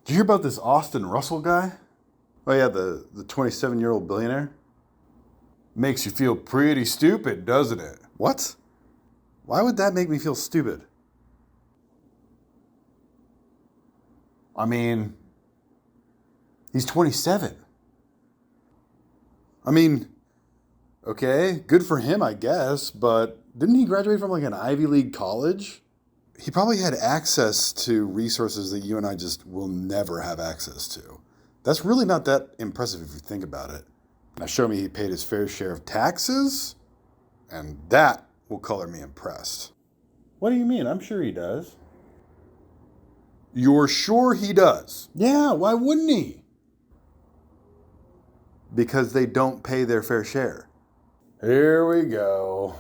Did you hear about this Austin Russell guy? Oh yeah, the 27-year-old billionaire? Makes you feel pretty stupid, doesn't it? What? Why would that make me feel stupid? I mean, he's 27. I mean, okay, good for him, I guess, but didn't he graduate from like an Ivy League college? He probably had access to resources that you and I just will never have access to. That's really not that impressive if you think about it. Now show me he paid his fair share of taxes, and that will color me impressed. What do you mean? I'm sure he does. You're sure he does? Yeah, why wouldn't he? Because they don't pay their fair share. Here we go.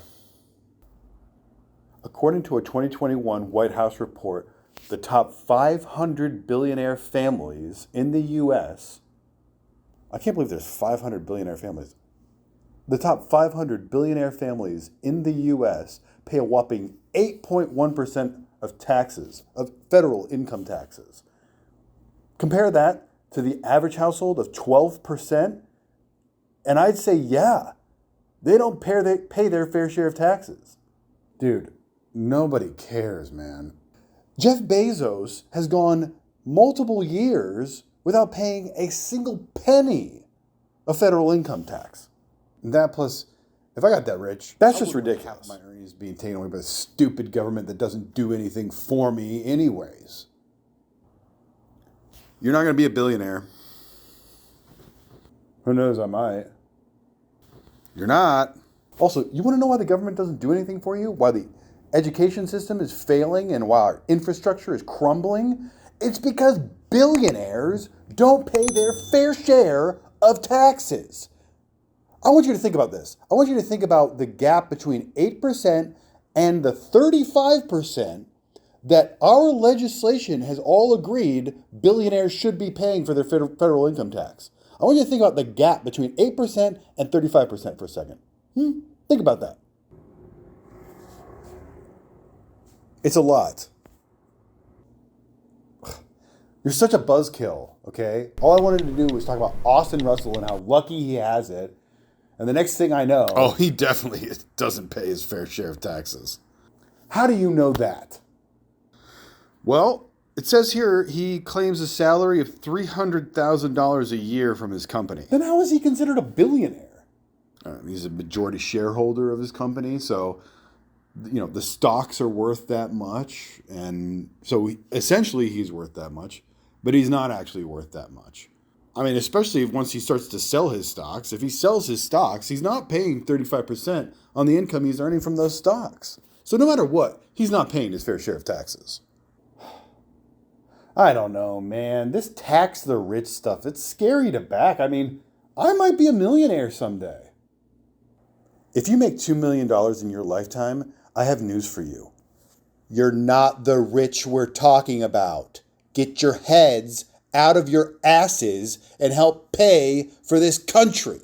According to a 2021 White House report, the top 500 billionaire families in the U.S. I can't believe there's 500 billionaire families. The top 500 billionaire families in the U.S. pay a whopping 8.1% of taxes, of federal income taxes. Compare that to the average household of 12%, and I'd say, yeah, they don't pay their fair share of taxes. Dude, nobody cares, man. Jeff Bezos has gone multiple years without paying a single penny of federal income tax. And that plus, if I got that rich, That's just ridiculous. Half my earnings being taken away by a stupid government that doesn't do anything for me anyways. You're not going to be a billionaire. Who knows, I might. You're not. Also, you want to know why the government doesn't do anything for you? Why the education system is failing and why our infrastructure is crumbling? It's because billionaires don't pay their fair share of taxes. I want you to think about this. I want you to think about the gap between 8% and the 35% that our legislation has all agreed billionaires should be paying for their federal income tax. I want you to think about the gap between 8% and 35% for a second. Think about that. It's a lot. You're such a buzzkill, okay? All I wanted to do was talk about Austin Russell and how lucky he has it. And the next thing I know... Oh, he definitely doesn't pay his fair share of taxes. How do you know that? Well, it says here he claims a salary of $300,000 a year from his company. Then how is he considered a billionaire? He's a majority shareholder of his company, so the stocks are worth that much, and so essentially he's worth that much, but he's not actually worth that much. I mean, especially once he starts to sell his stocks. If he sells his stocks, he's not paying 35% on the income he's earning from those stocks. So no matter what, he's not paying his fair share of taxes. I don't know, man. This tax the rich stuff, it's scary to back. I mean, I might be a millionaire someday. If you make $2 million in your lifetime, I have news for you. You're not the rich we're talking about. Get your heads out of your asses and help pay for this country.